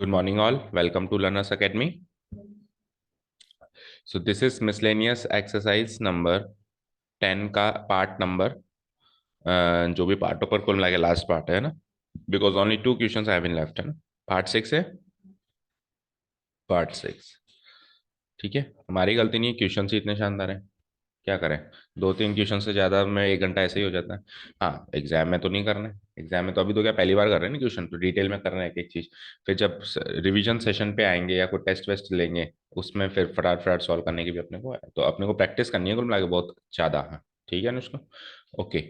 Good morning, all. Welcome to Learners Academy. So this is miscellaneous exercise number 10 का part number जो भी पार्टों पर कुल मिला के लास्ट पार्ट है ना, because only two questions have been left है ना। पार्ट 6 है। पार्ट 6 ठीक है, हमारी गलती नहीं है, क्वेश्चन ही इतने शानदार है। क्या करें, दो तीन क्वेश्चन से ज्यादा में एक घंटा ऐसे ही हो जाता है। हाँ, एग्जाम में तो नहीं करना है। एग्जाम में तो अभी तो क्या पहली बार कर रहे हैं ना, क्वेश्चन तो डिटेल में करना है एक एक चीज। फिर जब रिवीजन सेशन पे आएंगे या कोई टेस्ट वेस्ट लेंगे, उसमें फिर फटाफट फटाफट सॉल्व करने की भी अपने को है, तो अपने को प्रैक्टिस करनी है कुल मिला के बहुत ज्यादा। हाँ ठीक है ना उसको। Okay,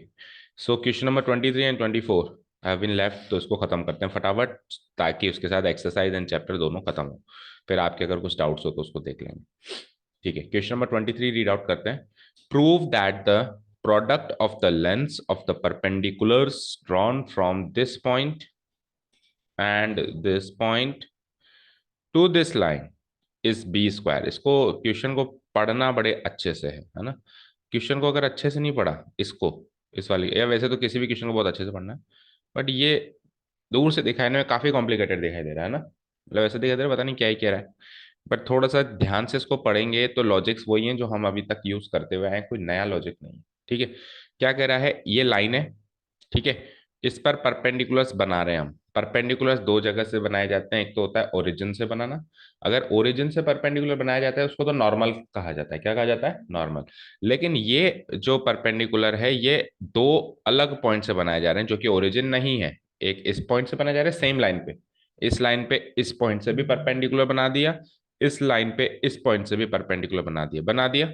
so question number 23 and 24 have been left, तो इसको खत्म करते हैं फटाफट, ताकि उसके साथ एक्सरसाइज एंड चैप्टर दोनों खत्म हो। फिर आपके अगर कुछ डाउट्स हो तो उसको देख लेंगे। ठीक है, क्वेश्चन नंबर 23 रीड आउट करते हैं। Prove that the product of the lengths of the perpendiculars drawn from this point and this point to this line is b square। इसको क्वेश्चन को पढ़ना बड़े अच्छे से है ना। क्वेश्चन को अगर अच्छे से नहीं पढ़ा, इसको इस वाली, या वैसे तो किसी भी क्वेश्चन को बहुत अच्छे से पढ़ना है, बट ये दूर से दिखाने में काफी कॉम्प्लिकेटेड दिखाई दे रहा है ना, मतलब ऐसे दिखाई दे रहा है पता नहीं क्या ही कह रहा है। बट थोड़ा सा ध्यान से इसको पढ़ेंगे तो लॉजिक्स वही हैं जो हम अभी तक यूज करते हुए आए हैं, कोई नया लॉजिक नहीं है। ठीक है, क्या कह रहा है, ये लाइन है, ठीक है, इस पर परपेंडिकुलर्स बना रहे हैं हम। परपेंडिकुलर्स दो जगह से बनाए जाते हैं, एक तो होता है ओरिजिन से बनाना। अगर ओरिजिन से परपेंडिकुलर बनाया जाता है उसको तो नॉर्मल कहा जाता है। क्या कहा जाता है, नॉर्मल। लेकिन ये जो परपेंडिकुलर है ये दो अलग पॉइंट से बनाए जा रहे हैं जो कि ओरिजिन नहीं है। एक इस पॉइंट से बनाया जा रहा है सेम लाइन पे, इस लाइन पे इस पॉइंट से भी परपेंडिकुलर बना दिया, इस लाइन पे इस पॉइंट से भी परपेंडिकुलर बना दिया।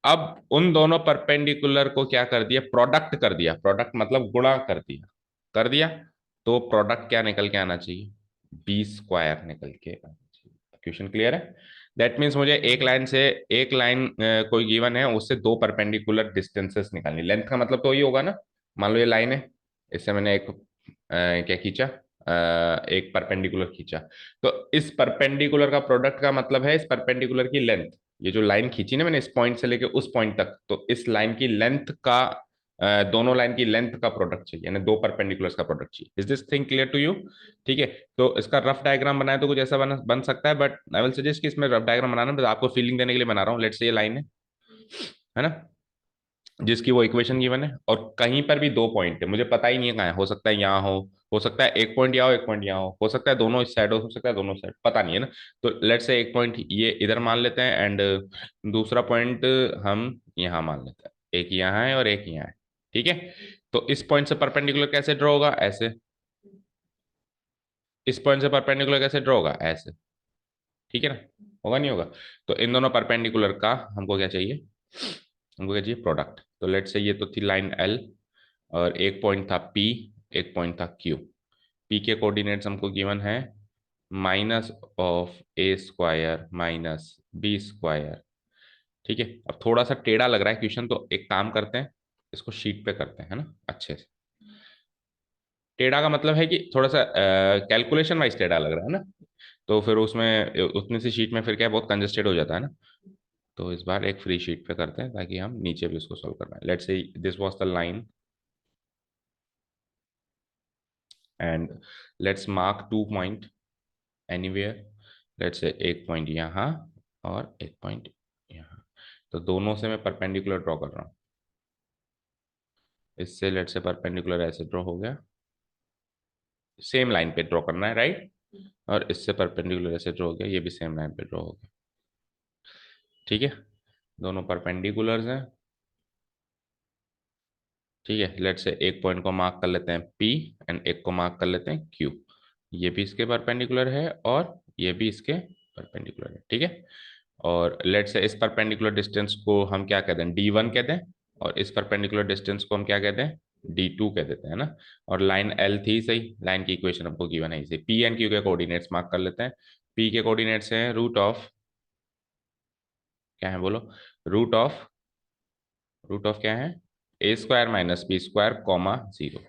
अब उन दोनों परपेंडिकुलर को क्या कर दिया, प्रोडक्ट कर दिया। प्रोडक्ट मतलब गुणा कर दिया। तो प्रोडक्ट क्या निकल के आना चाहिए, बी स्क्वायर निकल के आना चाहिए। क्वेश्चन क्लियर है। दैट मीन्स मुझे एक लाइन से, एक लाइन कोई गिवन है उससे दो परपेंडिकुलर डिस्टेंसेस निकालनी। लेंथ का मतलब तो ये होगा ना, मान लो ये लाइन है, इससे मैंने एक क्या खींचा, एक परपेंडिकुलर खींचा, तो इस परपेंडिकुलर का प्रोडक्ट का मतलब है इस परपेंडिकुलर की लेंथ। ये जो लाइन खींची ना मैंने इस पॉइंट से लेके उस पॉइंट तक, तो इस लाइन की लेंथ का दोनों लाइन की लेंथ का प्रोडक्ट चाहिए, यानी दो परपेंडिकुलर्स का प्रोडक्ट चाहिए। Is this thing clear to you. ठीक है, तो इसका रफ डायग्राम बनाए तो कुछ ऐसा बन सकता है, बट आई विल सजेस्ट कि इसमें रफ डायग्राम बनाना, बस आपको फीलिंग देने के लिए बना रहा हूँ। लेट्स से ये लाइन है ना, जिसकी वो इक्वेशन गिवन है, और कहीं पर भी दो पॉइंट है, मुझे पता ही नहीं है कहाँ है। हो सकता है यहाँ हो सकता है एक पॉइंट यहाँ हो, एक पॉइंट यहाँ हो सकता है दोनों इस साइड हो सकता है दोनों साइड, पता नहीं है ना। तो लेट्स से एक पॉइंट ये इधर मान लेते हैं, एंड दूसरा पॉइंट हम यहाँ मान लेते हैं। एक यहाँ है और एक यहाँ है। ठीक है, तो इस पॉइंट से परपेंडिकुलर कैसे ड्रॉ होगा, ऐसे। इस पॉइंट से परपेंडिकुलर कैसे ड्रॉ होगा, ऐसे। ठीक है ना, होगा नहीं होगा। तो इन दोनों परपेंडिकुलर का हमको क्या चाहिए, हमको क्या चाहिए, प्रोडक्ट। तो लेट से ये तो थी लाइन एल, और एक पॉइंट था पी, एक पॉइंट था क्यू। पी के कोऑर्डिनेट्स हमको गिवन है minus of A square minus B square. ठीक है, अब थोड़ा सा टेढ़ा लग रहा है क्वेश्चन, तो एक काम करते हैं, इसको शीट पे करते हैं है ना अच्छे से। टेढ़ा का मतलब है कि थोड़ा सा कैलकुलेशन वाइज टेढ़ा लग रहा है ना, तो फिर उसमें उतनी सी शीट में फिर क्या है, बहुत कंजेस्टेड हो जाता है ना। तो इस बार एक फ्री शीट पे करते हैं ताकि हम नीचे भी उसको सॉल्व कर पाए। Let's say this was the line, and let's mark two point anywhere. Let's say एक पॉइंट यहाँ और एक पॉइंट यहाँ, तो दोनों से मैं परपेंडिकुलर ड्रॉ कर रहा हूँ। इससे लेट्स से परपेंडिकुलर ऐसे ड्रॉ हो गया, सेम लाइन पे ड्रॉ करना है राइट। और इससे परपेंडिकुलर ऐसे ड्रॉ हो गया, ये भी सेम लाइन पे ड्रॉ हो गया। ठीक है, दोनों परपेंडिकुलर्स हैं। ठीक है, लेट से एक पॉइंट को मार्क कर लेते हैं P, एंड एक को मार्क कर लेते हैं Q। ये भी इसके परपेंडिकुलर है और ये भी इसके परपेंडिकुलर है। ठीक है, और लेट से इस परपेंडिकुलर डिस्टेंस को हम क्या कहते हैं, D1 कहते हैं, और इस परपेंडिकुलर डिस्टेंस को हम क्या कहते हैं, D2 कह देते हैं ना। और लाइन L थी सही, लाइन की इक्वेशन हमको गिवन है इसे। P एंड Q के कोऑर्डिनेट्स मार्क कर लेते हैं। P के कोऑर्डिनेट्स हैं रूट ऑफ, क्या है बोलो, रूट ऑफ, रूट ऑफ क्या है, ए square minus B square comma zero.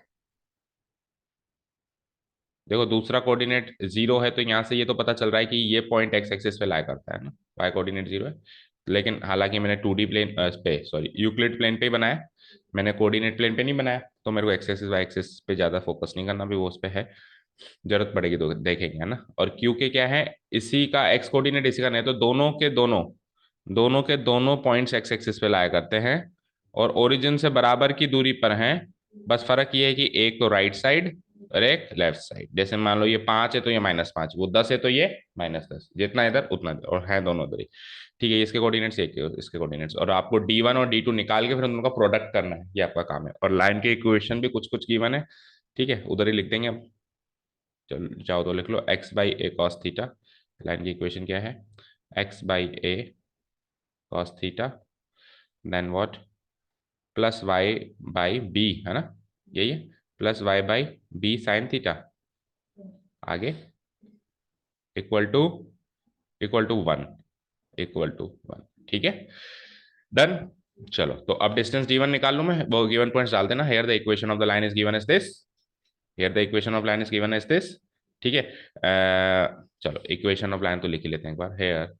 देखो दूसरा कोऑर्डिनेट जीरो है, तो यहाँ से ये तो पता चल रहा है कि ये पॉइंट एक्स एक्सिस पे लाई करता है ना, वाई कोऑर्डिनेट जीरो है। लेकिन हालांकि मैंने 2D प्लेन पे, सॉरी यूक्लिड प्लेन पे ही बनाया, मैंने कोऑर्डिनेट प्लेन पे नहीं बनाया, तो मेरे को एक्स एक्सिस वाई एक्सिस पे ज्यादा फोकस नहीं करना भी, वो उस पे है। जरूरत पड़ेगी तो देखेंगे, है ना। और क्यू के क्या है, इसी का एक्स कोऑर्डिनेट इसी का नहीं, तो दोनों पॉइंट्स एक्स एक्सिस पे लाया करते हैं और ओरिजिन से बराबर की दूरी पर हैं। बस फर्क ये है कि एक तो राइट साइड और एक लेफ्ट साइड। जैसे मान लो ये 5 है तो ये -5, वो 10 है तो ये -10, जितना इधर उतना इधर, और है दोनों उधर ही। ठीक है, इसके कोऑर्डिनेट्स एक है, इसके कोऑर्डिनेट्स, और आपको D1 और D2 निकाल के फिर उनका प्रोडक्ट करना है, ये आपका काम है। और लाइन के इक्वेशन भी कुछ कुछ गिवन है, ठीक है, उधर ही लिख देंगे अब। चल जाओ तो लिख लो x/a cos थीटा। लाइन की इक्वेशन क्या है, x/a cos theta, then what, plus y/b, है ना, यही है, प्लस y/b sin थीटा, आगे equal to equal to one equal to one. ठीक है, डन। चलो तो अब डिस्टेंस d1 निकाल लूं मैं, वो गिवन पॉइंट्स डाल देना। Here the equation of the line is given as this, here the equation of line is given as this. ठीक है, चलो इक्वेशन ऑफ लाइन तो लिख ही लेते हैं एक बार। Here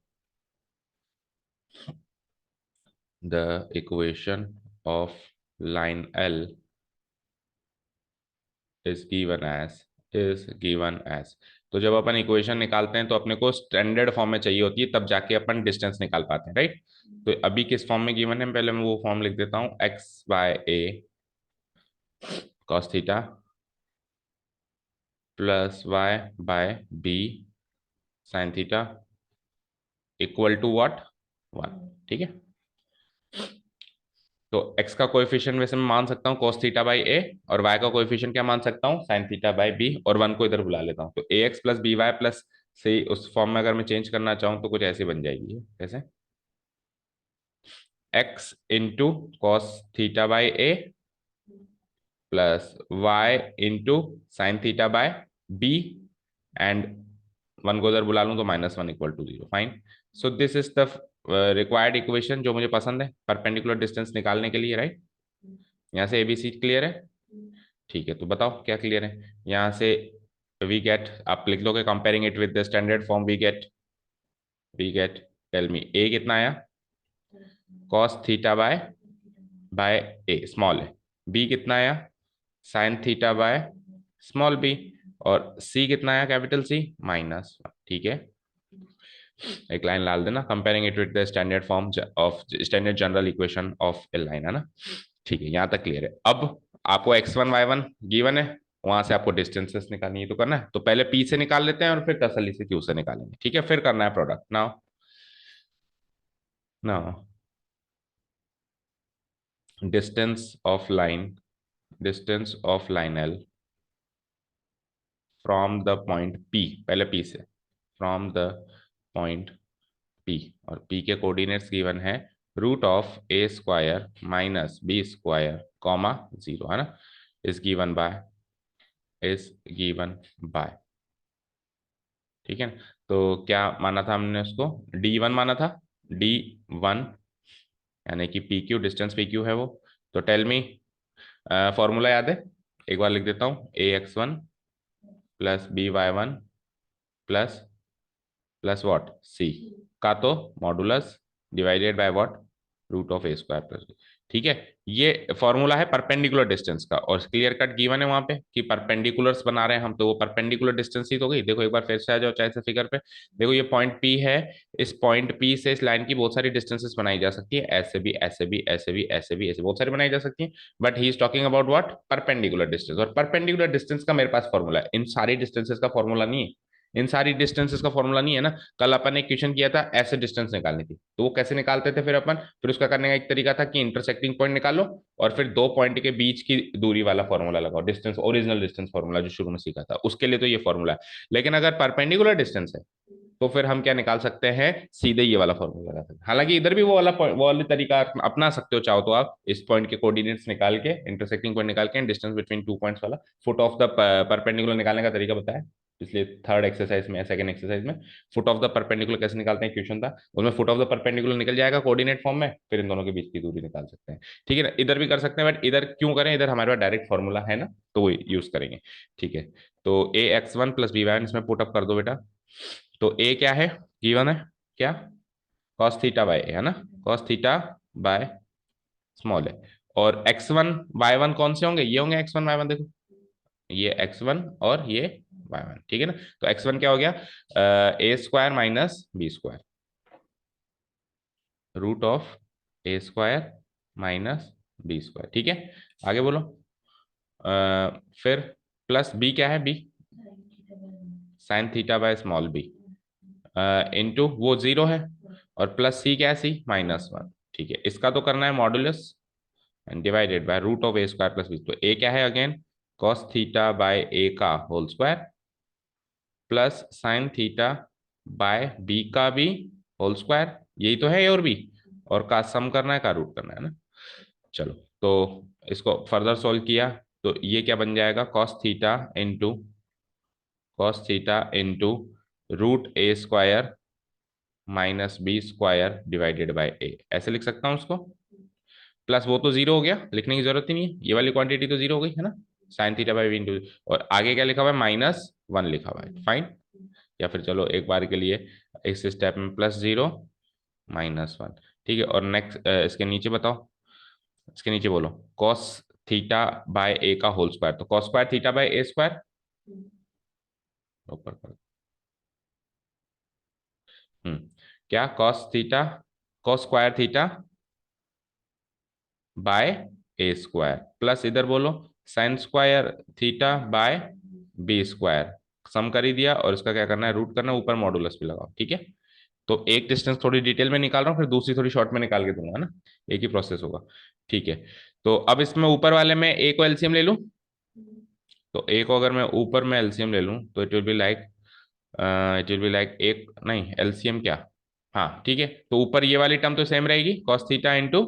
the equation of line L is given as तो जब अपन इक्वेशन निकालते हैं तो अपने को स्टैंडर्ड फॉर्म में चाहिए होती है, तब जाके अपन डिस्टेंस निकाल पाते हैं, राइट। तो अभी किस फॉर्म में गिवन है, पहले मैं वो फॉर्म लिख देता हूँ, x/a cos theta plus y/b sin theta equal to what, 1। ठीक है, तो x का कोएफिशिएंट वैसे मैं मान सकता हूँ cos थीटा बाई ए, और y का कोएफिशिएंट क्या मान सकता हूँ, sin थीटा बाई बी, और 1 को इधर बुला लेता हूँ। तो ax plus B Y plus से उस फॉर्म में अगर मैं चेंज करना चाहूँ तो कुछ ऐसी बन जाएगी, कैसे, x into cos theta by A plus y into sine theta by B, and 1 को इधर बुला लूँ तो -1 equal to 0। Fine, so this is the required equation जो मुझे पसंद है परपेंडिकुलर डिस्टेंस निकालने के लिए, राइट। यहाँ से ABC क्लियर है, ठीक है। तो बताओ क्या क्लियर है, यहाँ से वी गेट, आप लिख लोगे comparing it with the standard form, we get tell me A कितना आया, cos theta by A small है, बी कितना आया, sine theta by small B, और सी कितना आया, कैपिटल सी, -1। ठीक है, एक लाइन डाल देना, comparing it with the standard form of standard general equation of A line, है ना। ठीक है, यहाँ तक क्लियर है। अब आपको x1 y1 गिवन है, वहां से आपको डिस्टेंसेस निकालनी है, तो करना है तो पहले p से निकाल लेते हैं और फिर तसल्ली से q से निकालेंगे, ठीक है, फिर करना है product. Now now distance of line L from the point P, पहले P से, फ्रॉम द पॉइंट P, और P के कोऑर्डिनेट्स गिवन है √a² माइनस b² कॉमा 0, है ना, इज गिवन बाय। ठीक है, तो क्या माना था हमने उसको, D1 माना था, D1 यानी कि PQ, डिस्टेंस PQ है वो। तो टेल मी, फॉर्मूला याद है, एक बार लिख देता हूँ, AX1 plus BY1 plus plus what, C का तो modulus divided by what, √a² plus b। ठीक है, ये फॉर्मूला है परपेंडिकुलर डिस्टेंस का, और क्लियर कट गिवन है वहां पे कि परपेंडिकुलर्स बना रहे हैं हम, तो वो परपेंडिकुलर डिस्टेंस ही तो गई। देखो एक बार फिर से आ जाओ चाहे से फिगर पे, देखो ये पॉइंट P है, इस पॉइंट P से इस लाइन की बहुत सारी डिस्टेंसेस बनाई जा सकती है, ऐसे भी ऐसे भी ऐसे भी ऐसे भी, ऐसे बहुत सारी बनाई जा सकती है, but he is talking about what, perpendicular distance. और परपेंडिकुलर डिस्टेंस का मेरे पास फॉर्मूला है, इन सारी डिस्टेंसेस का फॉर्मूला नहीं है, इन सारी डिस्टेंसेस का फॉर्मूला नहीं है ना। कल अपन ने क्वेश्चन किया था ऐसे डिस्टेंस निकालनी थी, तो वो कैसे निकालते थे फिर अपन, फिर उसका करने का एक तरीका था कि इंटरसेक्टिंग पॉइंट निकालो और फिर दो पॉइंट के बीच की दूरी वाला फॉर्मूला लगाओ, डिस्टेंस, ओरिजिनल डिस्टेंस फॉर्मूला जो शुरू में सीखा था, उसके लिए तो ये फॉर्मूला है। लेकिन अगर परपेंडिकुलर डिस्टेंस है तो फिर हम क्या निकाल सकते हैं, सीधे ये वाला फॉर्मूला लगा सकते हैं। हालांकि इधर भी वो वाला तरीका अपना सकते हो, चाहो तो आप इस पॉइंट के कोऑर्डिनेट्स निकाल के, इंटरसेक्टिंग पॉइंट निकाल के, डिस्टेंस बिटवीन 2 पॉइंट्स वाला फुट ऑफ द परपेंडिकुलर निकालने का तरीका बताया इसलिए थर्ड एक्सरसाइज में, सेकंड एक्सरसाइज में फुट ऑफ द परपेंडिकुलर कैसे निकालते हैं क्वेश्चन था, उसमें फुट ऑफ द परपेंडिकुलर निकल जाएगा कोऑर्डिनेट फॉर्म में, फिर इन दोनों के बीच की दूरी निकाल सकते हैं। ठीक है ना, इधर भी कर सकते हैं, बट इधर क्यों करें, इधर हमारे पास डायरेक्ट फॉर्मूला है ना, तो वो यूज करेंगे। ठीक है, तो AX1 प्लस BY1 इसमें पुट अप कर दो बेटा। तो ए क्या है, गिवन है क्या, कॉस थीटा बाय ए, है ना, कॉस थीटा बाय स्मॉल है, और x1 y1 कौन से होंगे, ये होंगे x1 y1, देखो ये x1 और ये 1/1, ठीक है ना। तो x1 क्या हो गया, A square minus B square, root of A square minus B square, ठीक है। आगे बोलो। फिर प्लस बी क्या है, B sine theta by small B, into वो जीरो है, और प्लस सी क्या है, सी -1, ठीक है। इसका तो करना है modulus and divided by root of A square plus B. तो ए क्या है अगेन, कॉस थीटा बाय ए का whole square plus sine theta by B का भी होल स्क्वायर, यही तो है ए और बी, और का सम करना है, का रूट करना है ना। चलो, तो इसको फर्दर सॉल्व किया तो ये क्या बन जाएगा, cos theta into root A square minus B square divided by A, ऐसे लिख सकता हूँ उसको। प्लस वो तो जीरो हो गया, लिखने की जरूरत ही नहीं है, ये वाली क्वांटिटी तो जीरो हो गई है ना, sine theta by B into, और आगे क्या लिखा हुआ है, -1 लिखा हुआ है, फाइन। या फिर चलो एक बार के लिए इस स्टेप में +0 -1, ठीक है। और नेक्स्ट इसके नीचे बताओ, इसके नीचे बोलो, कॉस थीटा बाय ए का होल स्क्वायर, तो cos square theta by A square, ऊपर कर। क्या, cos square theta by A square, plus इधर बोलो sine square theta by b square, sum कर ही दिया, और इसका क्या करना है, रूट करना है, ऊपर मॉडुलस भी लगाओ, ठीक है। तो एक डिस्टेंस थोड़ी डिटेल में निकाल रहा हूँ, फिर दूसरी थोड़ी शॉर्ट में निकाल के दूंगा ना, एक ही प्रोसेस होगा, ठीक है। तो अब इसमें ऊपर वाले में ए को एलसीएम ले लूं, तो ए को अगर मैं ऊपर में एलसीएम ले लूं तो इट विल बी लाइक एक नहीं, एलसीएम क्या, हाँ ठीक है। तो ऊपर ये वाली टर्म तो सेम रहेगी, cos theta into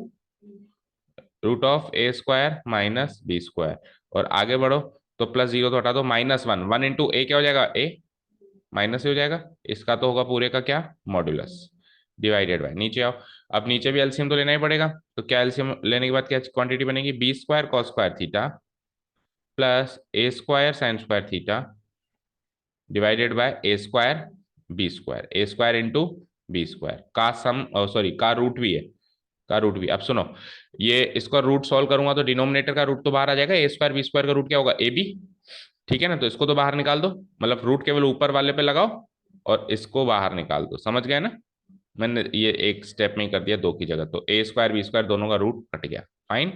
root of A square minus B square, और आगे बढ़ो तो +0 तो हटा दो, -1, 1 इंटू ए क्या हो जाएगा, ए माइनस से हो जाएगा, इसका तो होगा पूरे का क्या, मॉड्यूलस, डिवाइडेड बाय, नीचे आओ। अब नीचे भी एलसीएम तो लेना ही पड़ेगा, तो क्या एलसीएम लेने के बाद क्या क्वांटिटी बनेगी, B square cos square theta plus A square sine square theta divided by A square into B square का सम, सॉरी का रूट भी है, का रूट भी। अब सुनो, ये इसका रूट सॉल्व करूंगा तो डिनोमिनेटर का रूट तो बाहर आ जाएगा, ए स्क्वायर बी स्क्वायर का रूट क्या होगा, ए बी, ठीक है ना। तो इसको तो बाहर निकाल दो, मतलब रूट केवल ऊपर वाले पे लगाओ और इसको बाहर निकाल दो, समझ गए ना। मैंने ये एक स्टेप में ही कर दिया दो की जगह, तो ए स्क्वायर बी स्क्वायर दोनों का रूट कट गया, फाइन।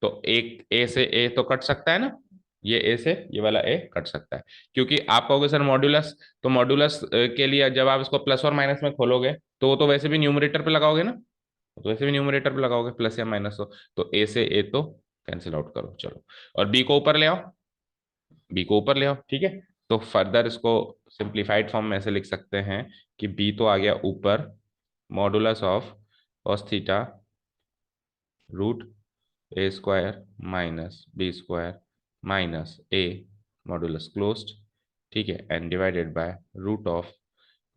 तो एक ए से ए तो कट सकता है ना, ये ए से ये वाला ए कट सकता है, क्योंकि आप कहोगे सर मॉड्यूलस, तो मॉड्यूलस के लिए जब आप इसको प्लस और माइनस में खोलोगे तो वो तो वैसे भी न्यूमरेटर पे लगाओगे ना, तो वैसे भी न्यूमरेटर पे लगाओगे प्लस या माइनस हो, तो ए से ए तो कैंसिल आउट करो, चलो। और बी को ऊपर ले आओ, बी को ऊपर ले आओ, ठीक है। तो फर्दर इसको सिंप्लीफाइड फॉर्म में ऐसे लिख सकते हैं कि बी तो आ गया ऊपर, modulus of cos theta root A square minus B square minus a modulus closed, ठीक है, and divided by root of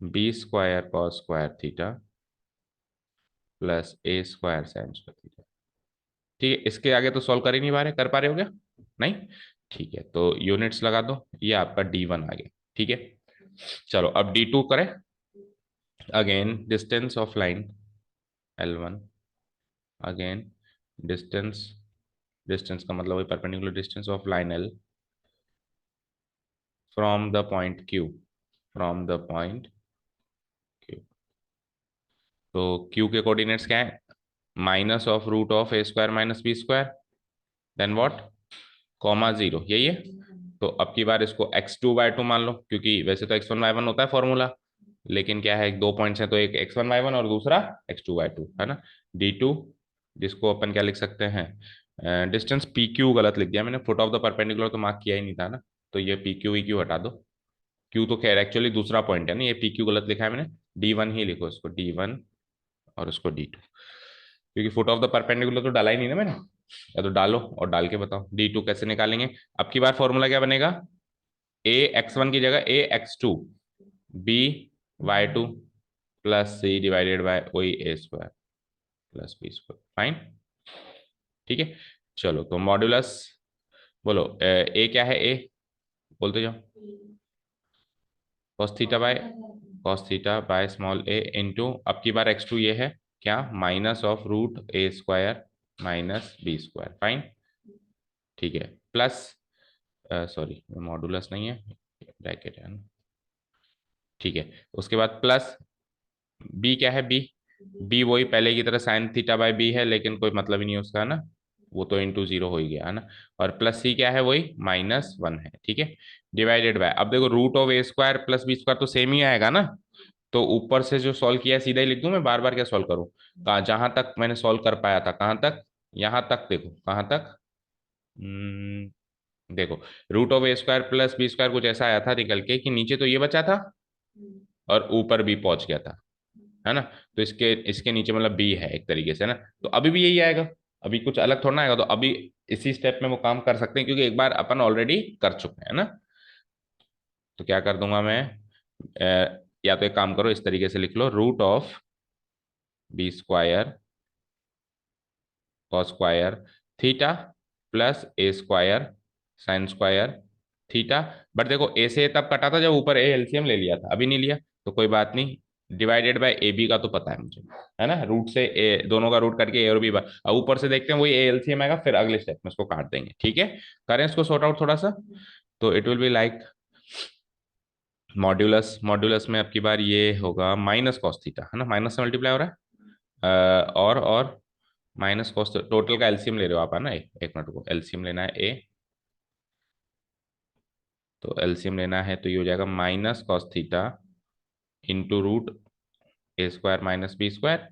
b square cos square theta plus A square sine square theta, ठीक है। इसके आगे तो सॉल्व कर ही नहीं पा रहे, कर पा रहे हो क्या, नहीं, ठीक है। तो यूनिट्स लगा दो, ये आपका D1 आ गया, ठीक है। चलो अब D2 करें। Again distance of line L1, again distance, distance का मतलब वही perpendicular distance of line L from the point Q, from the point Q। तो Q के कोऑर्डिनेट्स क्या है, minus of root of A square minus B square, then what, comma 0, यही है। तो अब की बार इसको x2/2 मान लो, क्योंकि वैसे तो x1/1 होता है फॉर्मूला, लेकिन क्या है, दो पॉइंट्स हैं, तो एक x1/1 और दूसरा x2/2 है ना। D2, जिसको अपन क्या लिख सकते हैं, डिस्टेंस PQ गलत लिख दिया मैंने, फुट ऑफ द परपेंडिकुलर तो मार्क किया ही नहीं था ना, तो ये PQ EQ हटा दो, Q तो खैर एक्चुअली दूसरा पॉइंट है ना, ये PQ गलत लिखा है मैंने, D1 ही लिखो इसको, D1 और उसको D2, क्योंकि फुट ऑफ द परपेंडिकुलर तो डाला ही नहीं ना मैंने, या तो डालो और डाल के बताओ D2 कैसे निकालेंगे। अब की बार फॉर्मूला क्या बनेगा, ए x1 की जगह A x2 B/2 plus C divided by वही a square plus b square, fine, ठीक है। चलो तो मॉड्यूलस बोलो, ए क्या है, ए बोलते जाओ, cos theta by small a into, अब की बार x2 ये है क्या, minus of root A square minus B square, fine, ठीक है, प्लस, सॉरी मॉडुलस नहीं है, ब्रैकेट है ना, ठीक है। उसके बाद प्लस बी, क्या है बी? बी वही पहले की तरह साइन थीटा बाय बी है, लेकिन कोई मतलब ही नहीं है उसका, है ना, वो तो इंटू जीरो हो ही गया, है ना। और प्लस सी क्या है, वही -1 है, ठीक है। डिवाइडेड बाय, अब देखो root of A square plus b square तो सेम ही आएगा ना, तो ऊपर से जो सॉल्व किया सीधा ही लिख दूं, मैं बार बार क्या सॉल्व करूं? कहा जहां तक मैंने सॉल्व कर पाया था, कहां तक? यहां तक, देखो कहां तक। देखो, root of A square plus b square कुछ ऐसा आया था निकल के कि नीचे तो ये बचा था और ऊपर भी पहुंच गया था, है ना। तो इसके इसके नीचे मतलब बी है एक तरीके से ना, तो अभी भी यही आएगा, अभी कुछ अलग थोड़ा ना आएगा, तो अभी इसी स्टेप में वो काम कर सकते हैं, क्योंकि एक बार अपन ऑलरेडी कर चुके हैं ना। तो क्या कर दूंगा मैं, या तो एक काम करो, इस तरीके से लिख लो, root of b square cos square theta plus A square sine square theta. But देखो ए से तब कटा था जब ऊपर ए एलसीएम ले लिया था, अभी नहीं लिया तो कोई बात नहीं। डिवाइडेड बाय ए बी का तो पता है मुझे, है ना, रूट से ए दोनों का रूट करके ए और बी बार, अब ऊपर से देखते हैं वही ए एलसीएम आएगा, फिर अगले स्टेप में इसको काट देंगे, ठीक है। करें इसको सॉर्ट आउट थोड़ा सा, तो it will be like modulus, modulus में अब की बार ये होगा माइनस कॉस थीटा, है ना, माइनस से मल्टीप्लाई हो रहा है, और माइनस कॉस, टोटल का एलसीएम ले रहे हो आप, है ना, एक मिनट को एलसीएम लेना है ए, तो एलसीएम लेना है तो ये हो जाएगा minus cos theta into root ए square minus B square,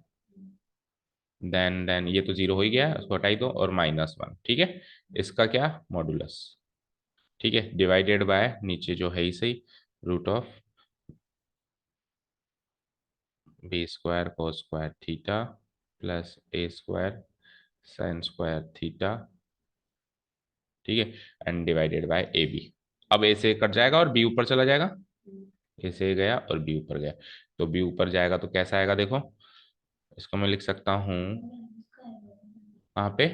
then ये तो जीरो हो ही गया, उसको हटाई दो, और -1, ठीक है। इसका क्या, मॉडुलस, ठीक है, डिवाइडेड बाय नीचे जो है ही सही, root of b square cos square theta plus A square sine square theta, ठीक है, and divided by a b. अब ए से कट जाएगा और बी ऊपर चला जाएगा, ए से गया और बी ऊपर गया, तो बी ऊपर जाएगा तो कैसा आएगा, देखो इसको मैं लिख सकता हूँ कहाँ पे,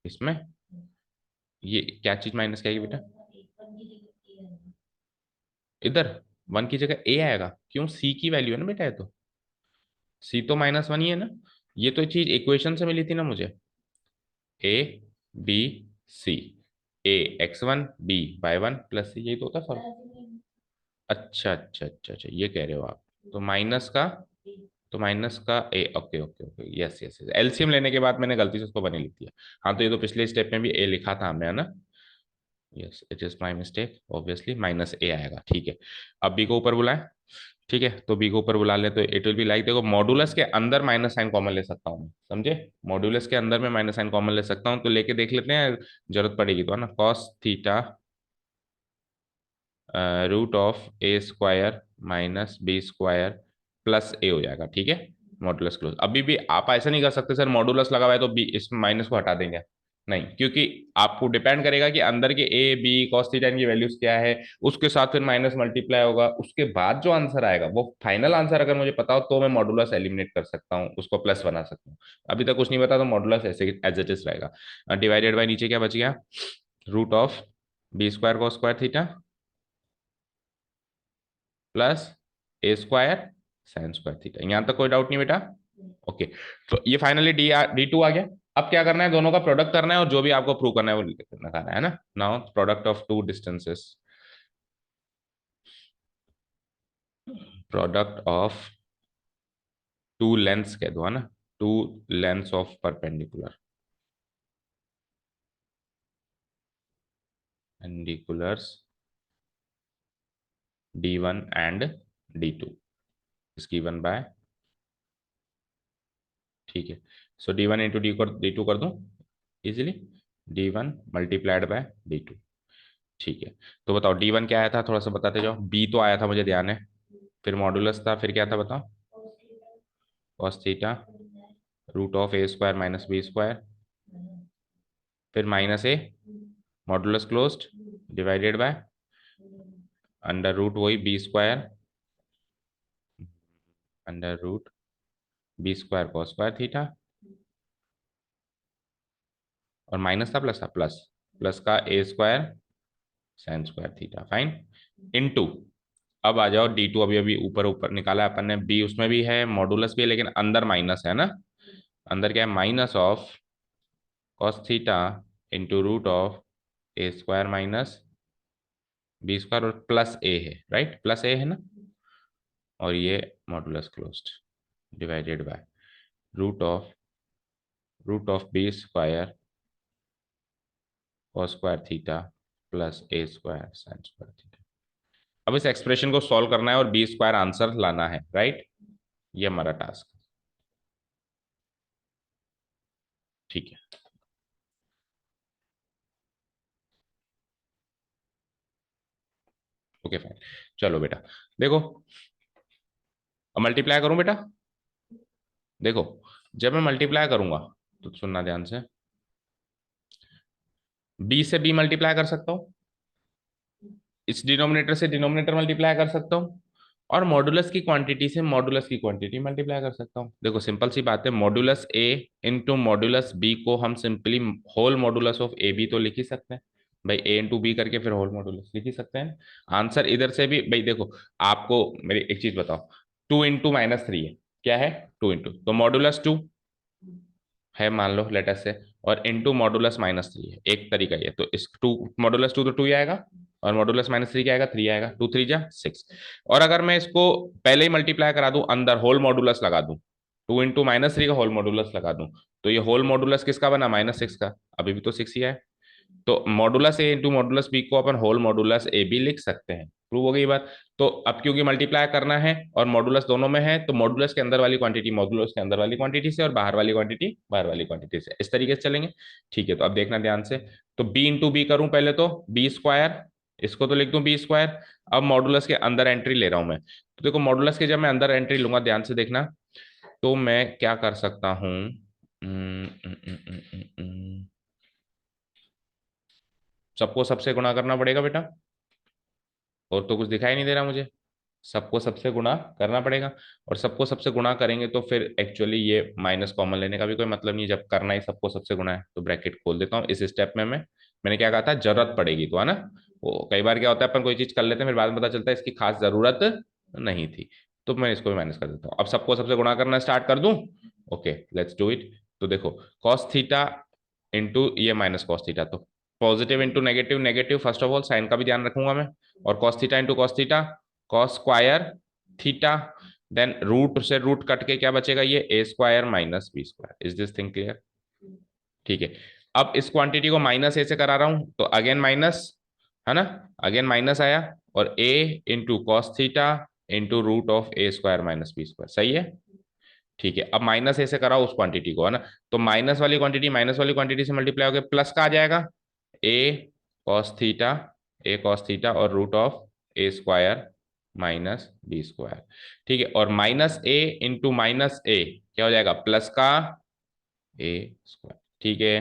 इसमें, ये क्या चीज माइनस क्या आएगी बेटा, इधर 1 की जगह ए आएगा, क्यों, सी की वैल्यू है ना बेटा, ये तो सी तो -1 ही है ना, ये तो चीज इक्वेशन से मिली थी ना मुझे, a b c, a x1 b y1 plus c, यही तो होता है फर्क। अच्छा अच्छा अच्छा अच्छा, ये कह रहे हो आप, तो माइनस का, तो माइनस का a, okay okay okay, yes yes yes, LCM लेने के बाद मैंने गलती से उसको बनी लिख दिया। हाँ, तो ये तो पिछले स्टेप में भी ए लिखा था हमने, है ना, yes it is my mistake, obviously minus a आएगा, ठीक है। अब बी को ऊपर बुलाएं, ठीक है, तो बी को ऊपर बुला ले तो इट विल बी लाइक, देखो मॉडुलस के अंदर माइनस साइन कॉमन ले सकता हूँ, समझे, मॉडुलस के अंदर में माइनस साइन कॉमन ले सकता हूँ, तो लेके देख लेते हैं, जरूरत पड़ेगी तो, है ना, cos theta root of A square minus B square plus a हो जाएगा, ठीक है, मॉडुलस क्लोज। अभी भी आप ऐसा नहीं कर सकते सर मॉडुलस लगा हुआ है तो बी इस माइनस को हटा देंगे, नहीं, क्योंकि आपको डिपेंड करेगा कि अंदर के ए बी कॉस थीटा इनकी वैल्यूज क्या है, उसके साथ फिर माइनस मल्टीप्लाई होगा, उसके बाद जो आंसर आएगा वो फाइनल आंसर अगर मुझे पता हो तो मैं मॉडुलस एलिमिनेट कर सकता हूँ, उसको प्लस बना सकता हूँ। अभी तक कुछ नहीं पता तो मॉडुलस ऐसे एज इट इज रहेगा, डिवाइडेड बाय नीचे क्या बच गया, root of b square cos square theta plus A square sine square theta, यहां तक कोई डाउट नहीं बेटा, ओके। तो ये फाइनली D2 आ गया। अब क्या करना है, दोनों का प्रोडक्ट करना है और जो भी आपको प्रूव करना है वो करना है ना। Now product of two distances, product of two lengths कह दो, है ना, two lengths of perpendicular, perpendiculars D1 and D2 is given by, ठीक है। सो D1 इंटू D2 कर दूं easily, D1 multiplied by D2, ठीक है। तो बताओ D1 क्या आया था, थोड़ा सा बताते जाओ, बी तो आया था मुझे ध्यान है, फिर मॉडुलस था, फिर क्या था बताओ, cos theta root of A square minus B square, फिर minus a modulus closed divided by under root वही b square, under root b square cos square theta, और माइनस था प्लस था, प्लस प्लस का a square sine square theta, fine, into, अब आ जाओ D2, अभी अभी ऊपर ऊपर निकाला है अपन ने, बी उसमें भी है मॉडुलस भी है, लेकिन अंदर माइनस है ना, अंदर क्या है, minus of cos theta into root of A square minus B square और प्लस ए है, राइट, प्लस ए है ना, और ये modulus closed divided by root of b square cos square theta plus A square sine square theta. अब इस expression को solve करना है और बी स्क्वायर आंसर लाना है, राइट, ये हमारा टास्क है। ठीक है, ओके फाइन। चलो बेटा देखो, अब मल्टीप्लाई करूं बेटा, देखो जब मैं मल्टीप्लाई करूंगा तो सुनना ध्यान से, बी से बी मल्टीप्लाई कर सकता हूं, इस डिनोमिनेटर से डिनोमिनेटर मल्टीप्लाई कर सकता हूँ, और मॉडुलस की क्वांटिटी से मॉडुलस की क्वांटिटी मल्टीप्लाई कर सकता हूँ। देखो सिंपल सी बात है, modulus a into modulus b को हम simply whole modulus of a b तो लिख ही सकते हैं भाई, ए इंटू बी करके फिर होल मॉडुलस लिख ही सकते हैं। आंसर इधर से भी भाई, देखो आपको मेरी एक चीज बताओ, 2 इंटू -3 है, क्या है, 2 इंटू, तो मॉडुलस 2 है मान लो लेटर से, और इंटू मॉडुलस -3 है, एक तरीका ये, तो इस टू मॉडुलस 2 तो 2 ही आएगा, और मॉडुलस -3 क्या आएगा, 3 आएगा, 2 3 जा 6। और अगर मैं इसको पहले ही मल्टीप्लाई करा दूं, अंदर होल मॉडुलस लगा दूं, 2 इंटू -3 का होल मॉडुलस लगा दूं, तो ये होल मॉडुलस किसका बना, -6 का, अभी भी तो 6 ही है। तो modulus a into modulus b को अपन होल मॉडुलस ए बी लिख सकते हैं, प्रूव हो गई बात। तो अब क्योंकि मल्टीप्लाई करना है और मॉडुलस दोनों में है, तो मॉडुलस के अंदर वाली क्वांटिटी मॉडुलस के अंदर वाली क्वांटिटी से, और बाहर वाली क्वांटिटी बाहर वाली क्वांटिटी से, इस तरीके से चलेंगे। ठीक है, तो अब देखना ध्यान से, तो बी इंटू बी करूं पहले, तो बी स्क्वायर, इसको तो लिख दूं बी स्क्वायर। अब मॉडुलस के अंदर एंट्री ले रहा हूं मैं, तो देखो मॉडुलस के जब मैं अंदर एंट्री लूंगा, ध्यान से देखना, तो मैं क्या कर सकता हूं, सबको सबसे गुणा करना पड़ेगा बेटा, और तो कुछ दिखाई नहीं दे रहा मुझे, सबको सबसे गुणा करना पड़ेगा, और सबको सबसे गुणा करेंगे तो फिर एक्चुअली ये माइनस कॉमन लेने का भी कोई मतलब नहीं, जब करना ही सबको सबसे गुणा है, तो ब्रैकेट खोल देता हूँ इस स्टेप में मैंने क्या कहा था, जरूरत पड़ेगी तो, है ना, वो कई बार क्या होता है अपन कोई चीज कर लेते हैं फिर बाद में पता चलता है इसकी खास जरूरत नहीं थी, तो मैं इसको भी माइनस कर देता हूँ। अब सबको सबसे गुणा करना स्टार्ट कर दूं, ओके लेट्स डू इट। तो देखो कॉस थीटा इंटू ये माइनस कॉस थीटा, तो positive into negative negative, first of all sine का भी ध्यान रखूंगा मैं, और cos theta into cos theta cos square theta, then root से रूट कट के क्या बचेगा, ये a square minus B square, is this thing clear. ठीक है, अब इस क्वांटिटी को माइनस ए से करा रहा हूं, तो अगेन माइनस, है ना, अगेन माइनस आया, और a into cos theta into root of A square minus B square, सही है। ठीक है, अब माइनस ए से कराओ उस क्वांटिटी को, है ना, तो माइनस वाली क्वांटिटी माइनस वाली क्वांटिटी से मल्टीप्लाई होकर प्लस का आ जाएगा, a cos theta, a cos theta और root of A square minus B square. ठीक है, और minus a into minus a क्या हो जाएगा, प्लस का ए स्क्वायर। ठीक है,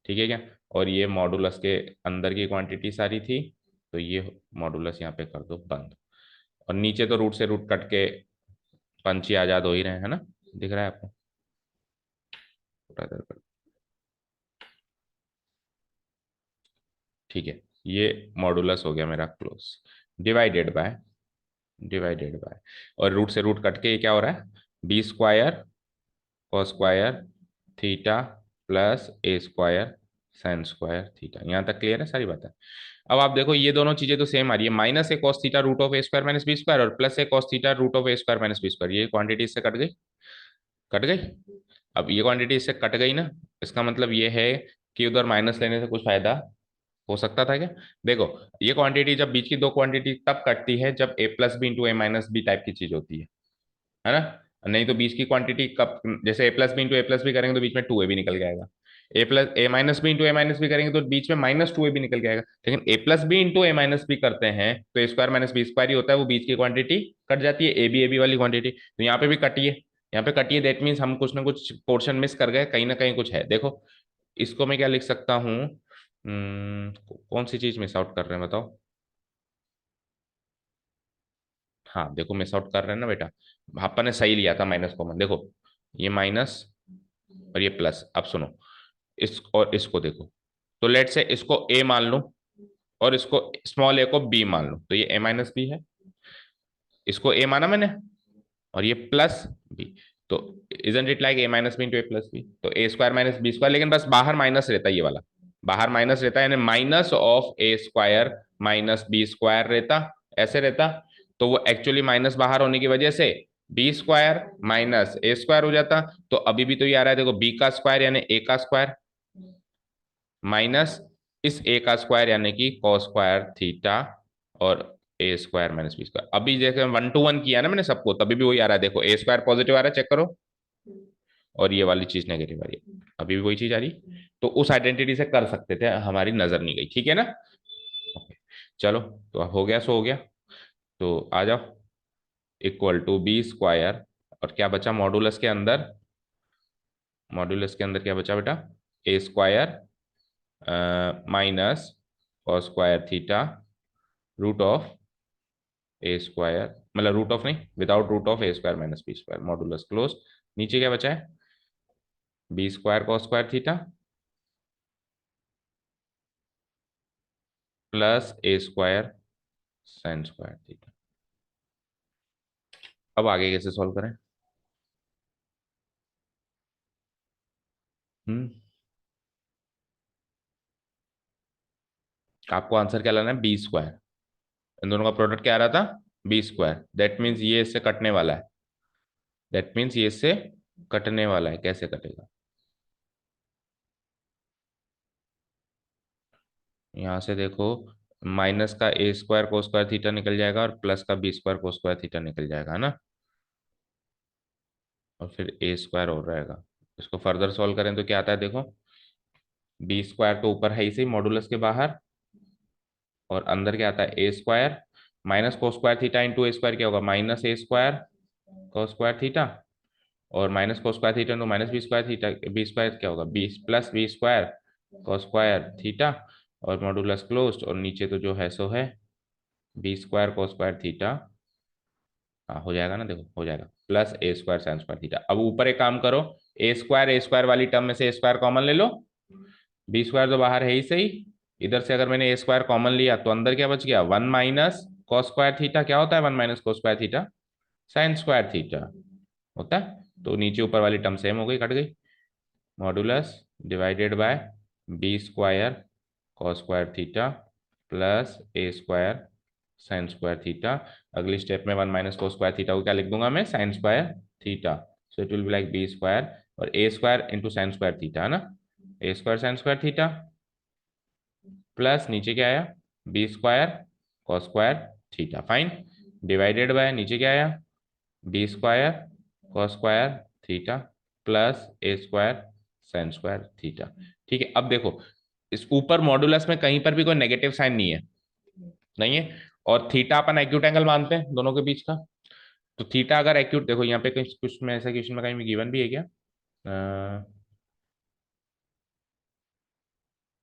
ठीक है क्या, और ये मॉडुलस के अंदर की क्वांटिटी सारी थी, तो ये मॉडुलस यहाँ पे कर दो बंद, और नीचे तो रूट से रूट कट के पंछी आजाद हो ही रहे हैं, है ना, दिख रहा है आपको, ठीक है, ये मॉडुलस हो गया मेरा क्लोज, डिवाइडेड बाय, और रूट से रूट कट के ये क्या हो रहा है, b square cos square theta plus ए स्क्वायर साइन स्क्वायर थीटा, यहाँ तक क्लियर है सारी बातें। अब आप देखो ये दोनों चीजें तो सेम आ रही है, minus a cos theta root of A square minus B square, और plus a cos theta root of A square minus B square, ये क्वांटिटी इससे कट गई, कट गई। अब ये क्वांटिटी इससे कट गई ना, इसका मतलब ये है कि उधर माइनस लेने से कुछ फायदा हो सकता था क्या। देखो ये क्वांटिटी, जब बीच की दो क्वांटिटी तब कटती है जब ए प्लस बी इंटू ए माइनस बी टाइप की चीज होती है ना, नहीं तो बीच की क्वांटिटी कब, जैसे ए plus B into a plus B करेंगे तो बीच में 2a भी निकल के आएगा, ए प्लस ए माइनस बी इंटू ए माइनस बी करेंगे तो बीच में -2a भी निकल के आएगा, लेकिन ए प्लस बी इंटू ए माइनस बी करते हैं तो a square minus B square ही होता है, वो बीच की क्वांटिटी कट जाती है, ए बी वाली क्वांटिटी, तो यहाँ पे भी कटी है, यहाँ पे कटी है, दैट मीन्स हम कुछ ना कुछ पोर्शन मिस कर गए, कहीं ना कहीं कुछ है। देखो इसको मैं क्या लिख सकता हूँ, कौन सी चीज मिस आउट कर रहे हैं बताओ, हाँ देखो मिस आउट कर रहे हैं ना बेटा, अपन ने सही लिया था माइनस कॉमन, देखो ये माइनस और ये प्लस, अब सुनो इस और इसको देखो, तो लेट से इसको ए मान लो और इसको स्मॉल ए को बी मान लो, तो ये ए माइनस बी है, इसको ए माना मैंने और ये प्लस बी, तो isn't it like a minus b into a plus B, तो a square minus B square, लेकिन बस बाहर माइनस रहता है, ये वाला बाहर माइनस रहता है, यानी minus of A square minus B square रहता, ऐसे रहता। तो वो एक्चुअली माइनस बाहर होने की वजह से B square minus a square हो जाता। तो अभी भी तो ये आ रहा है, देखो बी का स्क्वायर यानी ए का स्क्वायर माइनस इस ए का स्क्वायर यानी कि कॉस स्क्वायर थीटा, और a square minus B square. अभी जैसे 1 to 1 किया ना मैंने सबको, तभी भी वही आ रहा है, देखो ए स्क्वायर पॉजिटिव आ रहा है, चेक करो, और ये वाली चीज नेगेटिव आ रही है, अभी भी वही चीज आ रही है। तो उस आइडेंटिटी से कर सकते थे, हमारी नजर नहीं गई, ठीक है ना। ओके, चलो, तो अब हो गया, सो हो गया। तो आ जाओ, इक्वल टू बी स्क्वायर, और क्या बचा मॉडुलस के अंदर, मॉडुलस के अंदर क्या बचा बेटा, a square minus cos square theta root of A square, मतलब रूट ऑफ नहीं, without root of A square minus B square, modulus close. नीचे क्या बचा है, b square cos square theta plus ए स्क्वायर साइन स्क्वायर थीटा। अब आगे कैसे solve करें। हम्म, आपको आंसर क्या लाना है, बी स्क्वायर। इन दोनों का प्रोडक्ट क्या आ रहा था, बी स्क्वायर, दैट मीन्स ये इससे कटने वाला है, दैट मीन्स ये इससे कटने वाला है, कैसे कटेगा, यहाँ से देखो, माइनस का a square cos square theta निकल जाएगा, और प्लस का B square cos square theta निकल जाएगा, है ना, और फिर ए स्क्वायर और रहेगा। इसको फर्दर सॉल्व करें तो क्या आता है, देखो बी स्क्वायर तो ऊपर है ही सही मॉडुलस के बाहर, और अंदर क्या आता है ए square minus cos square theta into a square, क्या होगा minus a square cos square theta, और minus cos square theta into minus B square theta, b square क्या होगा b plus b square cos square theta, और modulus closed, और नीचे तो जो है सो है b square cos square theta, हाँ हो जाएगा ना, देखो हो जाएगा, प्लस ए स्क्वायर साइन स्क्वायर थीटा। अब ऊपर एक काम करो, ए स्क्वायर वाली टर्म में से ए स्क्वायर कॉमन ले लो, बी स्क्वायर तो बाहर है ही सही, इधर से अगर मैंने ए स्क्वायर कॉमन लिया तो अंदर क्या बच गया, 1 माइनस कॉस स्क्वायर थीटा, क्या होता है 1 minus cos square theta, sign square theta होता है। तो नीचे ऊपर वाली टर्म सेम हो गई, कट गई, modulus divided by b square cos square theta plus A square sine square theta. अगली स्टेप में 1 माइनस को स्क्वायर थीटा को क्या लिख दूंगा मैं, sine square theta, so it will be like b square और a square into sine square theta, है ना, a square sine square theta plus नीचे क्या आया, b square cos square theta, fine, divided by नीचे क्या आया, b square cos square theta plus ए square sine square theta. ठीक है, अब देखो इस ऊपर मॉडुलस में कहीं पर भी कोई नेगेटिव साइन नहीं है, नहीं है, और थीटा अपन एक्यूट एंगल मानते हैं दोनों के बीच का। तो थीटा अगर एक्यूट, देखो यहाँ पे कहीं कुछ में ऐसा क्वेश्चन में कहीं भी गिवन भी है क्या,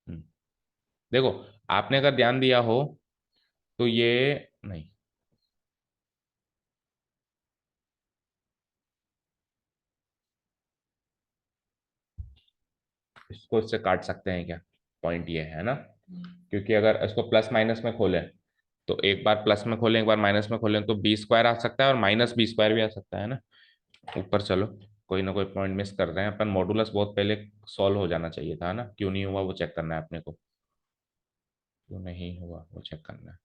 हम्म, देखो आपने अगर ध्यान दिया हो तो ये नहीं, इसको इससे काट सकते हैं क्या, पॉइंट ये है ना, क्योंकि अगर इसको प्लस माइनस में खोलें तो एक बार प्लस में खोलें एक बार माइनस में खोलें तो बी स्क्वायर आ सकता है और माइनस बी स्क्वायर भी आ सकता है ना। ऊपर चलो, कोई ना कोई पॉइंट मिस कर रहे हैं अपन, मॉडुलस बहुत पहले सॉल्व हो जाना चाहिए था ना, क्यों नहीं हुआ वो चेक करना है अपने को, क्यों नहीं हुआ वो चेक करना है।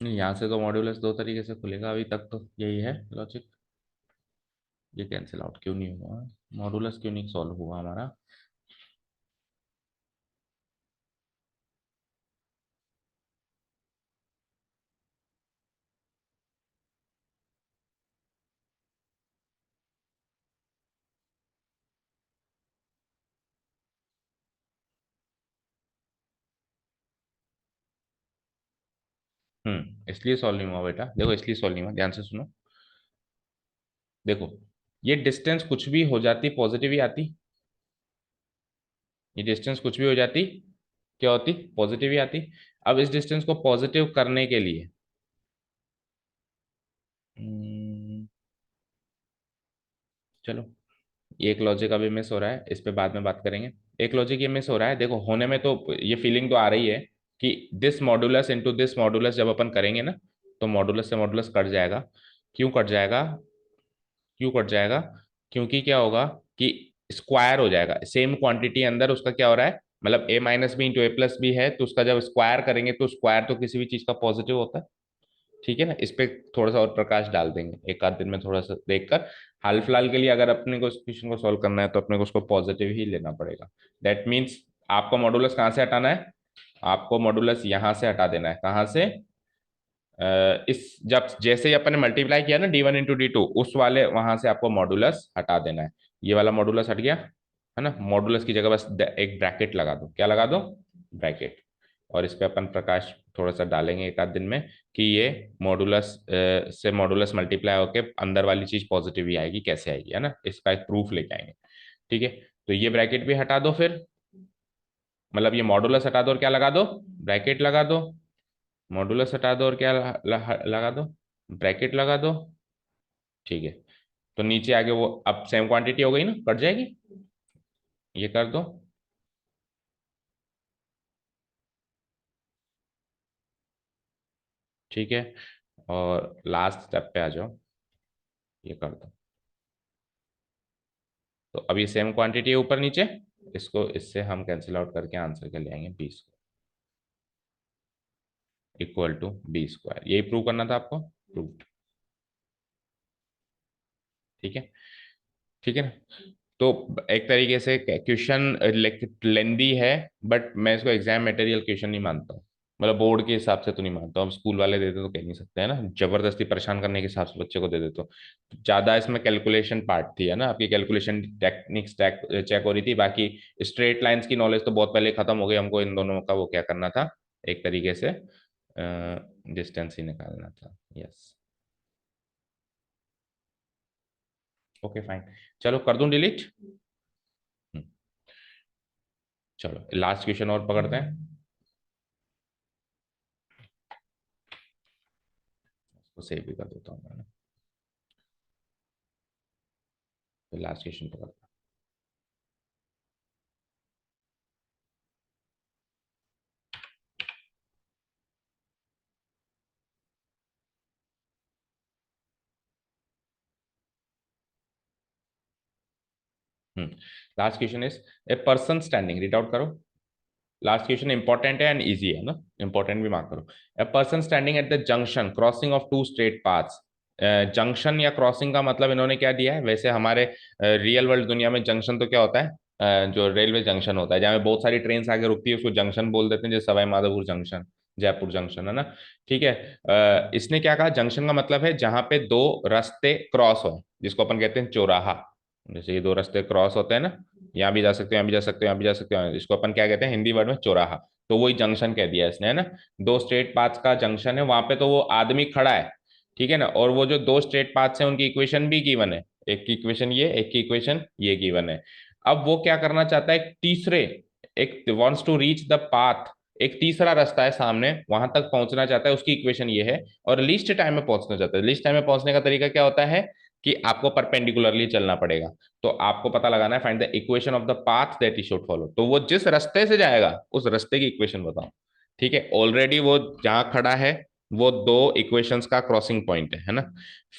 नहीं, यहाँ से तो मॉड्यूलस दो तरीके से खुलेगा, अभी तक तो यही है लॉजिक, ये कैंसिल आउट क्यों नहीं हुआ, मॉड्यूलस क्यों नहीं सॉल्व हुआ हमारा। इसलिए सॉल्व नहीं हुआ बेटा, देखो इसलिए सॉल्व नहीं हुआ, ध्यान से सुनो, देखो, ये डिस्टेंस कुछ भी हो जाती पॉजिटिव ही आती, ये डिस्टेंस कुछ भी हो जाती क्या होती, पॉजिटिव ही आती। अब इस डिस्टेंस को पॉजिटिव करने के लिए हम्म, चलो, ये एक लॉजिक अभी मिस हो रहा है, इस पे बाद में बात करेंगे। एक लॉजिक ये मिस हो रहा है, देखो होने में तो ये फीलिंग तो आ रही है कि this modulus into this modulus जब अपन करेंगे ना, तो मॉडुलस से मॉडुलस कट जाएगा। क्यों कट जाएगा, क्यों कट जाएगा, क्योंकि क्या होगा कि स्क्वायर हो जाएगा सेम क्वांटिटी अंदर, उसका क्या हो रहा है, मतलब ए minus b into a plus B है, तो उसका जब स्क्वायर करेंगे तो स्क्वायर तो किसी भी चीज का पॉजिटिव होता है। ठीक है ना, इस पे थोड़ा सा और प्रकाश डाल देंगे एक आध दिन में, थोड़ा सा देखकर। हाल फिलहाल के लिए अगर अपने को इस क्वेश्चन को सॉल्व करना है तो अपने को उसको पॉजिटिव ही लेना पड़ेगा। दैट मीन्स आपको मॉडुलस कहाँ से हटाना है, आपको मॉडुलस यहां से हटा देना है, कहाँ से, इस जब जैसे ही अपन ने मल्टीप्लाई किया ना d1 × d2, उस वाले वहां से आपको मॉडुलस हटा देना है। ये वाला मॉडुलस हट गया है ना, मॉडुलस की जगह बस एक ब्रैकेट लगा दो, क्या लगा दो, ब्रैकेट। और इस पे अपन प्रकाश थोड़ा सा डालेंगे एक आध दिन में कि ये मॉडुलस से मॉडुलस मल्टीप्लाई होके अंदर वाली चीज पॉजिटिव ही आएगी, कैसे आएगी, है ना, इसका एक प्रूफ लेके आएंगे। ठीक है, तो ये ब्रैकेट भी हटा दो फिर, मतलब ये मॉडुलस हटा दो और क्या लगा दो, ब्रैकेट लगा दो। मॉडुलस हटा दो और क्या लगा दो, ब्रैकेट लगा दो। ठीक है, तो नीचे आगे वो अब सेम क्वांटिटी हो गई ना, कट जाएगी, ये कर दो। ठीक है, और लास्ट स्टेप पे आ जाओ, ये कर दो। तो अब ये सेम क्वांटिटी है ऊपर नीचे, इसको इससे हम कैंसिल आउट करके आंसर के ले आएंगे 20 इक्वल टू b², यही प्रूव करना था आपको, प्रूव। ठीक है, ठीक है ना। तो एक तरीके से क्वेश्चन लेंदी है, बट मैं इसको एग्जाम मटेरियल क्वेश्चन नहीं मानता हूँ, मतलब बोर्ड के हिसाब से तो नहीं मानता हूँ। अब स्कूल वाले देते तो कह नहीं सकते, है ना, जबरदस्ती परेशान करने के हिसाब से बच्चे को दे देते, तो ज्यादा इसमें कैलकुलेशन पार्ट थी, है ना, आपकी कैलकुलेशन टेक्निक्स चेक हो रही थी, बाकी स्ट्रेट लाइंस की नॉलेज तो बहुत पहले खत्म हो गई, हमको इन दोनों का वो क्या करना था, एक तरीके से डिस्टेंस ही निकालना था। यस, ओके फाइन, चलो कर दूं डिलीट। चलो लास्ट क्वेश्चन और पकड़ते हैं, उसको सेव भी कर देता हूँ मैं, तो लास्ट क्वेश्चन पकड़ते हैं। Last question is a person standing, read out करो। लास्ट क्वेश्चन इंपॉर्टेंट है एंड इजी है ना, इंपॉर्टेंट भी मार्क करो। A person standing at the junction crossing of two straight paths. Junction या क्रॉसिंग का मतलब इन्होंने क्या दिया है, वैसे हमारे रियल वर्ल्ड दुनिया में जंक्शन तो क्या होता है, जो रेलवे जंक्शन होता है जहाँ पे बहुत सारी ट्रेन आगे रुकती है, उसको जंक्शन बोल देते हैं, जैसे सवाई माधोपुर जंक्शन, जयपुर जंक्शन, है ना। ठीक है, इसने क्या कहा, जंक्शन का मतलब है जहां पे दो रास्ते क्रॉस हो, जिसको अपन कहते हैं चौराहा। जैसे ये दो रास्ते क्रॉस होते हैं ना, यहाँ भी जा सकते हो, यहाँ भी जा सकते हो, यहाँ भी जा सकते हो, इसको अपन क्या कहते हैं हिंदी वर्ड में, चौराहा। तो वही जंक्शन कह दिया इसने, है ना। दो स्ट्रेट पाथ्स का जंक्शन है, वहां पे तो वो आदमी खड़ा है, ठीक है ना, और वो जो दो स्ट्रेट पाथ्स हैं उनकी इक्वेशन भी गिवन है, एक की इक्वेशन ये, एक की इक्वेशन ये गिवन है। अब वो क्या करना चाहता है, एक तीसरे, एक wants to reach the path, एक तीसरा रास्ता है सामने, वहां तक पहुंचना चाहता है, उसकी इक्वेशन ये है, और लीस्ट टाइम में पहुंचना चाहता है। लीस्ट टाइम में पहुंचने का तरीका क्या होता है कि आपको परपेंडिकुलरली चलना पड़ेगा। तो आपको पता लगाना है, find the equation of the path that he should follow, तो वो जिस रास्ते से जाएगा उस रास्ते की इक्वेशन बताओ। ठीक है, ऑलरेडी वो जहां खड़ा है वो दो इक्वेशंस का क्रॉसिंग पॉइंट है ना।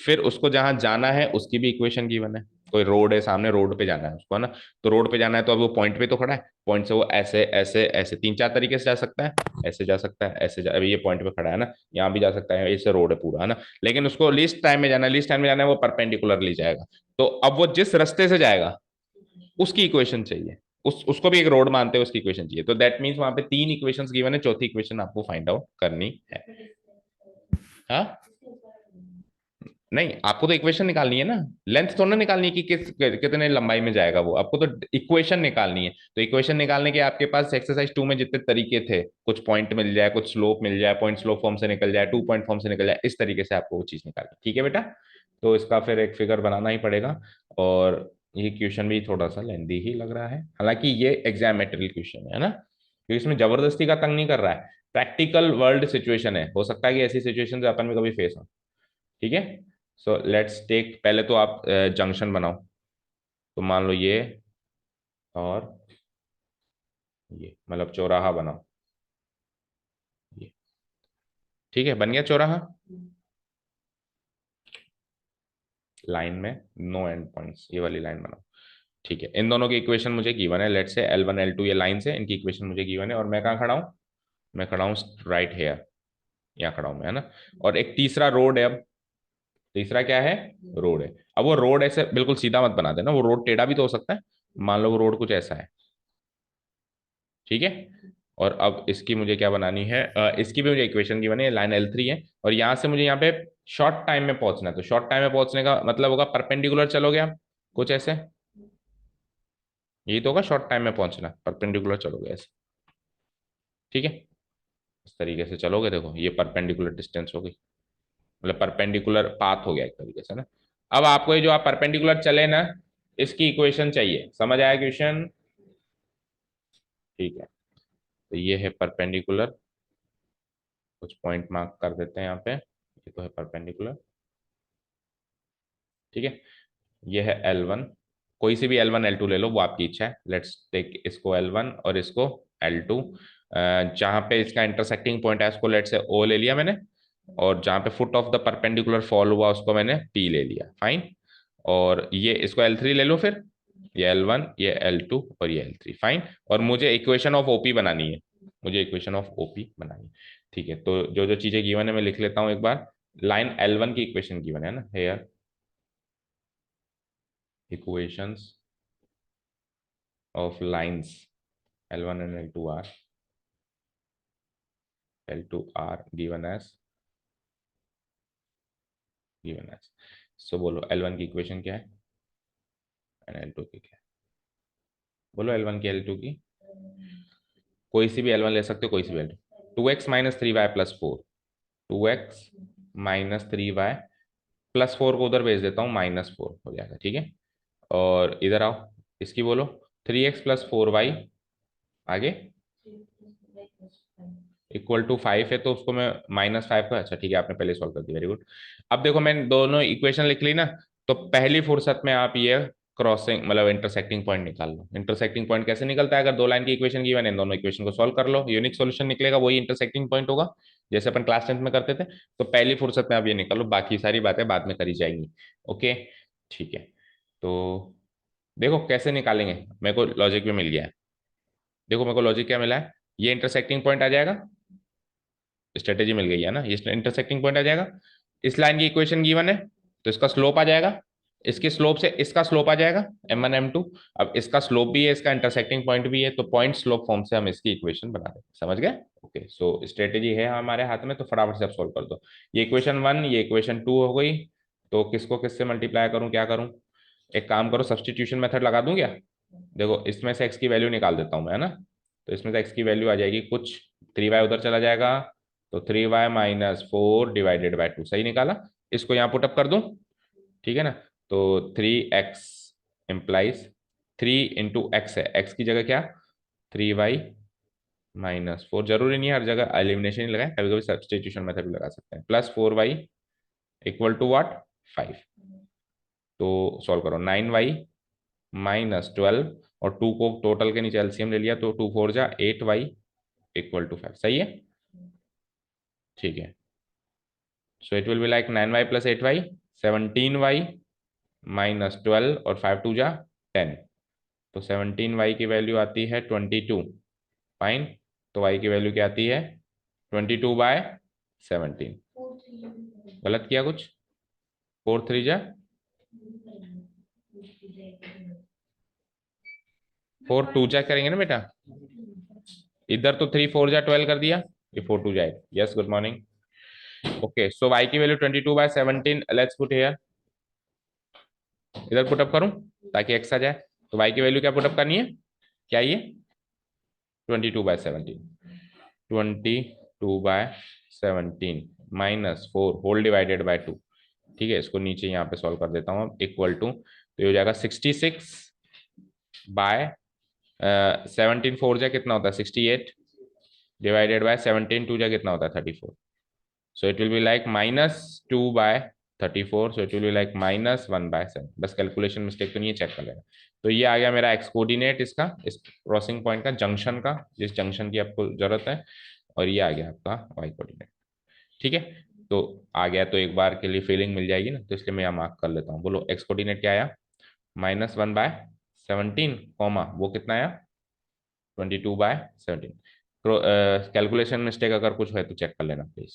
फिर उसको जहां जाना है उसकी भी इक्वेशन गिवन है, कोई रोड है सामने, रोड पे जाना है उसको, है ना। तो रोड पे जाना है, तो अब वो पॉइंट पे तो खड़ा है, पॉइंट से वो ऐसे ऐसे ऐसे तीन चार तरीके से जा सकता है, ऐसे जा सकता है, अभी ये पॉइंट पे खड़ा है ना, यहाँ भी जा सकता है, ऐसे रोड है पूरा, है ना। लेकिन उसको लीस्ट टाइम में जाना है, लीस्ट टाइम में जाना है, वो परपेंडिकुलरली जाएगा। तो अब वो जिस रास्ते से जाएगा उसकी इक्वेशन चाहिए, उसको भी एक रोड मानते हैं, उसकी इक्वेशन चाहिए। तो दैट मीन्स वहां पे तीन इक्वेशंस गिवन है, चौथी इक्वेशन आपको फाइंड आउट करनी है। हाँ, नहीं, आपको तो इक्वेशन निकालनी है ना, लेंथ थोड़ा ना निकालनी है कि कितने लंबाई में जाएगा वो, आपको तो इक्वेशन निकालनी है। तो इक्वेशन निकालने के आपके पास एक्सरसाइज 2 में जितने तरीके थे, कुछ पॉइंट मिल जाए, कुछ स्लोप मिल जाए, पॉइंट स्लोप फॉर्म से निकल जाए, 2 पॉइंट फॉर्म से निकल जाए, इस तरीके से आपको वो चीज निकालनी, ठीक है बेटा। तो इसका फिर एक फिगर बनाना ही पड़ेगा। और ये क्वेश्चन भी थोड़ा सा लेंदी ही लग रहा है, हालांकि ये एग्जाम मटेरियल क्वेश्चन है ना, क्योंकि इसमें जबरदस्ती का तंग नहीं कर रहा है, प्रैक्टिकल वर्ल्ड सिचुएशन है, हो सकता है कि ऐसी सिचुएशन अपन में कभी फेस हो। ठीक है, सो लेट्स टेक, पहले तो आप जंक्शन बनाओ, तो मान लो ये और ये, मतलब चौराहा बनाओ ये। ठीक है, बन गया चौराहा, लाइन में नो एंड पॉइंट्स, ये वाली लाइन बनाओ। ठीक है, इन दोनों की इक्वेशन मुझे गिवन है, लेट से L1 L2 ये लाइन से, इनकी इक्वेशन मुझे गिवन है, और मैं कहाँ खड़ा हूँ, मैं खड़ा हूँ राइट हेयर, यहाँ खड़ा हूँ मैं, है ना। और एक तीसरा रोड है, अब तीसरा क्या है, रोड है। अब वो रोड ऐसे बिल्कुल सीधा मत बना देना, वो रोड टेढ़ा भी तो हो सकता है, मान लो वो रोड कुछ ऐसा है। ठीक है, और अब इसकी मुझे क्या बनानी है, इसकी भी मुझे इक्वेशन की बनी है, लाइन L3 है, और यहां से मुझे यहाँ पे शॉर्ट टाइम में पहुंचना है, तो शॉर्ट टाइम में पहुंचने का मतलब होगा परपेंडिकुलर चलोगे आप, कुछ ऐसे, यही तो होगा शॉर्ट टाइम में पहुंचना, परपेंडिकुलर चलोगे ऐसे। ठीक है, इस तरीके से चलोगे, देखो ये परपेंडिकुलर डिस्टेंस हो गई, मतलब परपेंडिकुलर पाथ हो गया एक तरीके से ना। अब आपको ये जो आप परपेंडिकुलर चले ना, इसकी इक्वेशन चाहिए, समझ आया क्वेश्चन। ठीक है, तो ये है परपेंडिकुलर, कुछ पॉइंट मार्क कर देते हैं यहाँ पे, ये तो है परपेंडिकुलर। ठीक है, ये है L1, कोई सी भी L1 L2 ले लो, वो आपकी इच्छा है, लेट्स टेक इसको L1 और इसको L2। जहां पे इसका इंटरसेक्टिंग पॉइंट है उसको लेट से O ले लिया मैंने, और जहां पे foot of the perpendicular fall हुआ उसको मैंने P ले लिया, फाइन। और ये इसको L3 ले लो फिर, ये L1 ये L2 और ये L3, फाइन। और मुझे इक्वेशन ऑफ OP बनानी है, मुझे इक्वेशन ऑफ OP बनानी है। ठीक है, तो जो जो चीजें गिवन है मैं लिख लेता हूँ एक बार। लाइन L1 की इक्वेशन गिवन है ना, hair equations of lines L1 and L2 are given as, so बोलो L1 की इक्वेशन क्या है एंड L2 की क्या है, बोलो L1 की L2 की, कोई सी भी L1 ले सकते हो, कोई सी भी L2। 2x - 3y + 4, 2x - 3y + 4 को उधर भेज देता हूँ, -4 हो जाएगा, ठीक है। और इधर आओ, इसकी बोलो 3x + 4y, आगे =5 है, तो उसको मैं -5 का, अच्छा ठीक है, आपने पहले सॉल्व कर दिया, वेरी गुड। अब देखो मैंने दोनों इक्वेशन लिख ली ना, तो पहली फुर्सत में आप ये क्रॉसिंग मतलब इंटरसेक्टिंग पॉइंट निकाल लो। इंटरसेक्टिंग पॉइंट कैसे निकलता है, अगर दो लाइन की इक्वेशन गिवन है, दोनों इक्वेशन को सॉल्व कर लो, यूनिक सॉल्यूशन निकलेगा, वही इंटरसेक्टिंग पॉइंट होगा, जैसे अपन क्लास 10th में करते थे। तो पहली फुर्सत में आप ये निकालो, बाकी सारी बातें बाद में करी जाएंगी। ओके, ठीक है, तो देखो कैसे निकालेंगे, मेरे को लॉजिक भी मिल गया है। देखो मेरे को लॉजिक क्या मिला है, ये इंटरसेक्टिंग पॉइंट आ जाएगा, स्ट्रेटेजी मिल गई है ना, ये इंटरसेक्टिंग पॉइंट आ जाएगा। इस लाइन की इक्वेशन गिवन है, तो इसका स्लोप आ जाएगा, इसके स्लोप से इसका स्लोप आ जाएगा m1 m2। अब इसका स्लोप भी है, इसका इंटरसेक्टिंग पॉइंट भी है, तो पॉइंट स्लोप फॉर्म से हम इसकी इक्वेशन बना दें, समझ गए। ओके, सो स्ट्रेटेजी है हमारे हाथ में, तो फटाफट से आप सोल्व कर दो। ये इक्वेशन 1 ये इक्वेशन 2 हो गई, तो किसको किससे मल्टीप्लाई करूं, क्या करूं, एक काम करो, सब्सटीट्यूशन मेथड लगा दूं क्या। देखो इसमें से x की वैल्यू निकाल देता हूं मैं, है ना, तो इसमें से x की वैल्यू आ जाएगी कुछ, 3y उधर चला जाएगा, तो 3y - 4 ÷ 2, सही निकाला। इसको यहाँ पुटअप कर दूं, ठीक है ना, तो 3x इम्प्लाइज 3 × x है, x की जगह क्या, 3y - 4, जरूरी नहीं है हर जगह एलिमिनेशन ही लगाए, कभी कभी सब्सटीट्यूशन मेथड भी लगा सकते हैं, +4y = व्हाट, 5। तो सॉल्व करो, 9y - 12, और 2 को टोटल के नीचे एलसीएम ले लिया, तो 2 4 जा 8y = 5, सही है। ठीक है, so it will be like 9y + 8y, 17y - 12, और 5 2 जा 10, तो 17y की वैल्यू आती है 22, फाइन। तो y की वैल्यू क्या आती है, 22/17। गलत किया कुछ, 4 3 जा 4 2 जा करेंगे ना बेटा, इधर तो 3 4 जा 12 कर दिया, ये 4 2 जाए, यस गुड मॉर्निंग। ओके, सो y की वैल्यू 22/17, लेट्स पुट हियर, इधर पुटअप करूं ताकि x आ जाए, तो y की वैल्यू क्या पुटअप करनी है, क्या ये 22/17, 22/17 -4 होल डिवाइडेड बाय 2, ठीक है, इसको नीचे यहाँ पे सॉल्व कर देता हूँ अब, इक्वल टू, तो ये हो जाएगा 66 बाय 17 फोर जा कितना होता है 68, डिवाइडेड बाय 17 टू जा कितना होता है 34. So it will be like -2/34. So it will be like -1/7. बस कैलकुलेशन मिस्टेक तो नहीं है, चेक कर लेना. तो ये आ गया मेरा एक्स कोऑर्डिनेट इसका, इस क्रॉसिंग पॉइंट का, जंक्शन का, जिस जंक्शन की आपको जरूरत है. और ये आ गया आपका वाई कोऑर्डिनेट. ठीक है, तो आ गया, तो एक बार के लिए फीलिंग मिल जाएगी ना, तो इसलिए मैं यहाँ मार्क कर लेता हूँ. बोलो एक्स कोऑर्डिनेट क्या आया, -1/17, कॉमा वो कितना आया 22/17. कैलकुलेशन मिस्टेक अगर कुछ है तो चेक कर लेना प्लीज.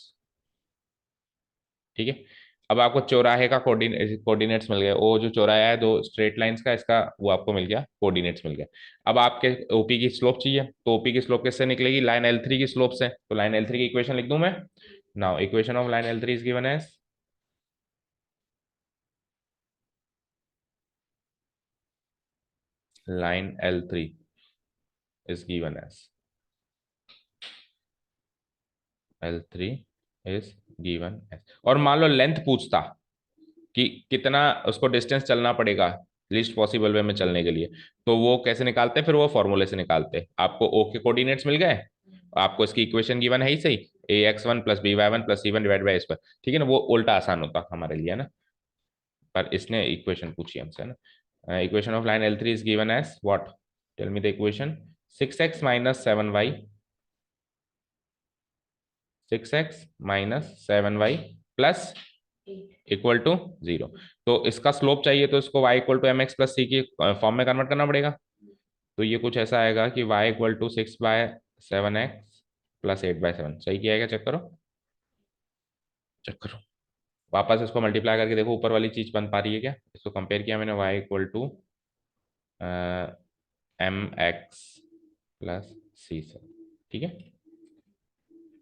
ठीक है, अब आपको चौराहे का कोऑर्डिनेट्स मिल गए, वो जो चौराहा है दो स्ट्रेट लाइंस का, इसका वो आपको मिल गया, कोऑर्डिनेट्स मिल गया. अब आपके ओपी की स्लोप चाहिए, तो ओपी की स्लोप किससे निकलेगी, लाइन L3 की स्लोप से. तो लाइन L3 की इक्वेशन लिख दूं मैं. Now equation of line L3 is given as, line L3 is given as, L3 is given as, और मान लो लेंथ पूछता कि कितना उसको डिस्टेंस चलना पड़ेगा लीस्ट पॉसिबल वे में चलने के लिए, तो वो कैसे निकालते हैं, फिर वो फॉर्मूले से निकालते हैं. आपको ओ के कोऑर्डिनेट्स मिल गए, आपको इसकी इक्वेशन गिवन है ही सही, ax1 + by1 + c1 divide by s पर. ठीक है ना, वो उल्टा आसान होता हमारे लिए, है ना, पर इसने इक्वेशन पूछी हमसे, है ना. Equation of line L3 is given as what, tell me the equation. 6x - 7y, 6x - 7y plus equal to 0. तो इसका स्लोप चाहिए, तो इसको y = mx + c की फॉर्म में कन्वर्ट करना पड़ेगा. तो ये कुछ ऐसा आएगा कि y = 6/7x + 8/7. सही किया है क्या, चेक करो, चेक करो. वापस इसको मल्टीप्लाई करके देखो, ऊपर वाली चीज बन पा रही है क्या. इसको कंपेयर किया मैंने, y = mx + c से. ठीक है,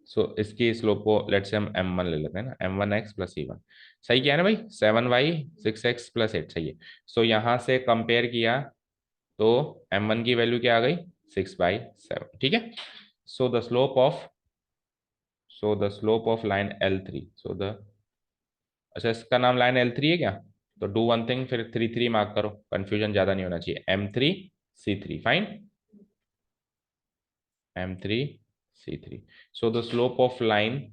सो इसकी स्लोप को लेट्स से हम m1 ले लेते हैं ना, m1x + c1. सही किया है ना भाई, 7y 6x + 8 सही है. सो यहाँ से कंपेयर किया, तो m1 की वैल्यू क्या आ गई, 6/7. ठीक है, so the slope of, line L3, अच्छा इसका नाम लाइन L3 है क्या, तो डू वन थिंग, फिर 3 मार्क करो, कंफ्यूजन ज्यादा नहीं होना चाहिए. M3 C3 fine, M3 C3. So the slope of line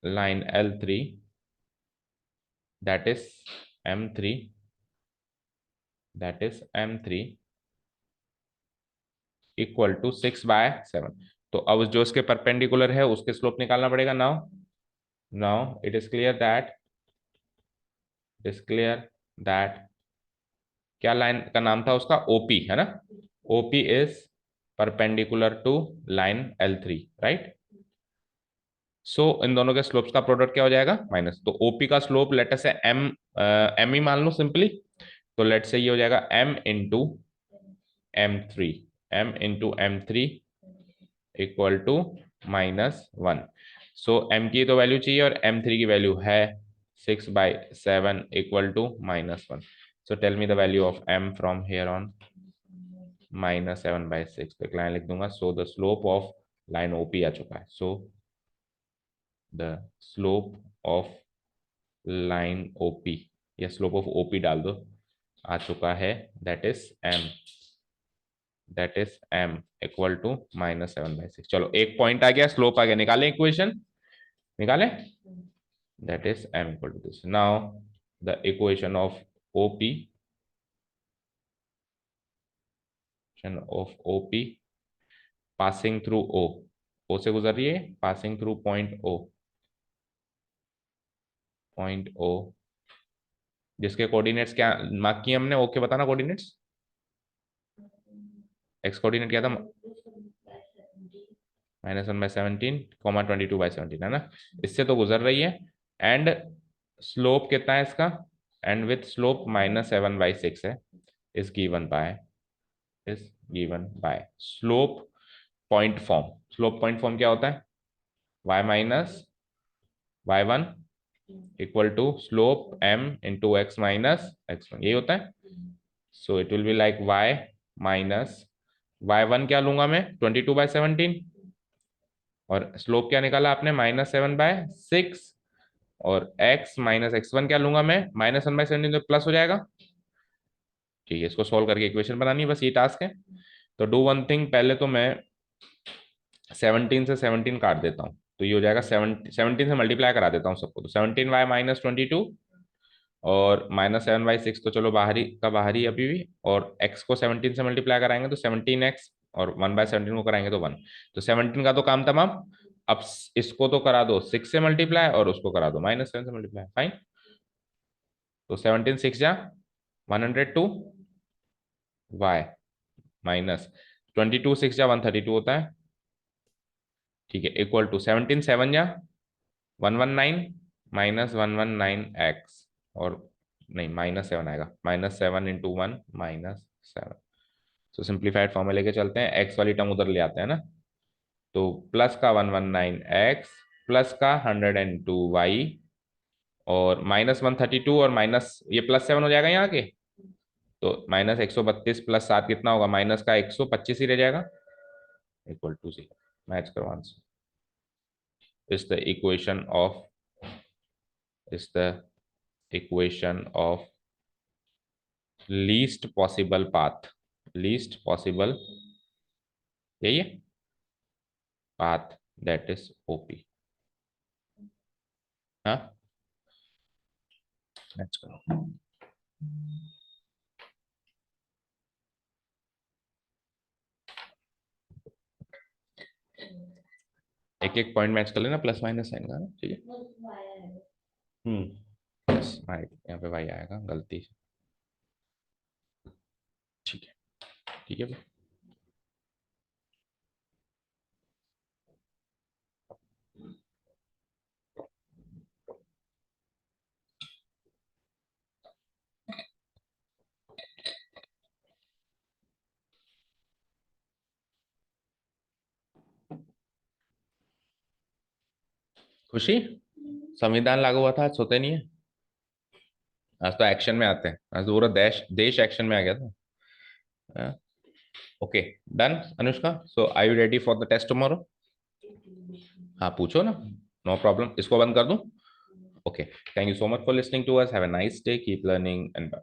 L3, that is M3, equal to 6/7. तो अब जो उसके परपेंडिकुलर है उसके स्लोप निकालना पड़ेगा. Now it is clear that, क्या लाइन का नाम था उसका, ओपी है ना, OP is perpendicular to line L3, right. So इन दोनों के स्लोप्स का प्रोडक्ट क्या हो जाएगा, माइनस. तो ओपी का स्लोप लेट से एम ही मान लो सिंपली, तो लेट से ये हो जाएगा m × m3, m × m3 equal to -1. So m की तो वैल्यू चाहिए और m3 की वैल्यू है 6/7 equal to -1. So tell me the value of m from here on, -7/6 पे लाइन लिख दूंगा. So the slope of line OP आ चुका है. So the slope of line OP, या स्लोप ऑफ ओपी डाल दो, आ चुका है, that is m equal to -7/6. चलो एक पॉइंट आ गया, स्लोप आ गया, निकालें इक्वेशन, निकालें. That is m equal to this. Now the equation of OP, passing through O से गुजर रही है, पासिंग थ्रू पॉइंट ओ, जिसके कोऑर्डिनेट्स क्या मार्क किए हमने, ओके बताना कोऑर्डिनेट्स. एक्स कोऑर्डिनेट क्या था, -1/17, -22/17, है ना, इससे तो गुजर रही है. एंड स्लोप कितना है इसका, एंड विथ स्लोप -7/6 है, is given by slope point form. Slope point form क्या होता है, y - y1 equal to slope m × x - x1, यही होता है. So it will be like y1 क्या लूंगा मैं, 22/17, और स्लोप क्या निकाला आपने, -7/6, और x माइनस x1 क्या लूंगा मैं, -1/17 तो प्लस हो जाएगा। ठीक है, इसको सॉल्व करके इक्वेशन बनानी है, बस ये टास्क है। तो डू वन थिंग, पहले तो मैं 17 से 17 काट देता हूँ, तो ये हो जाएगा 17 से मल्टीप्लाई करा देता हूँ सबको, तो 17y-22 और -7y6 तो चलो बाहरी का बाहरी अभी भी, और x को 17 से मल्टीप्लाई कराएंगे तो 17x, और 1/17 को कराएंगे तो 1। तो 17 का तो काम तमाम। अब इसको तो करा दो 6 से मल्टीप्लाई, और उसको करा दो -7 से मल्टीप्लाई, फाइन। तो 17 6 जा 102 y -22 6 जा 132 होता है। ठीक है, इक्वल टू 17 7 जा 119 -119x, और नहीं -7 आएगा, -7 × 1 -7। सो सिंप्लीफाइड फॉर्म में लेके चलते हैं, x वाली टर्म उधर ले आते हैं ना, तो प्लस का 119x प्लस का 102y और -132 और माइनस ये +7 हो जाएगा यहाँ के, तो -132 + 7 कितना होगा, माइनस का 125 ही रह जाएगा, इक्वल टू 0। मैच करो answer. is the equation of is the equation of least possible path, least possible, यही है, path that is OP। हाँ, मैच करो। एक एक पॉइंट मैच कर लेना, प्लस माइनस साइन का ना, ठीक है। प्लस यहाँ पे वाई आएगा गलती से, ठीक है, ठीक है। खुशी, संविधान लागू हुआ था, आज सोते नहीं है, आज तो एक्शन में आते हैं, आज तो पूरा देश देश एक्शन में आ गया था। Okay, done Anushka, so I you ready for the test tomorrow? हाँ पूछो ना, नो प्रॉब्लम, इसको बंद कर दूं? Okay, thank you so much for listening to us, have a nice day, keep learning and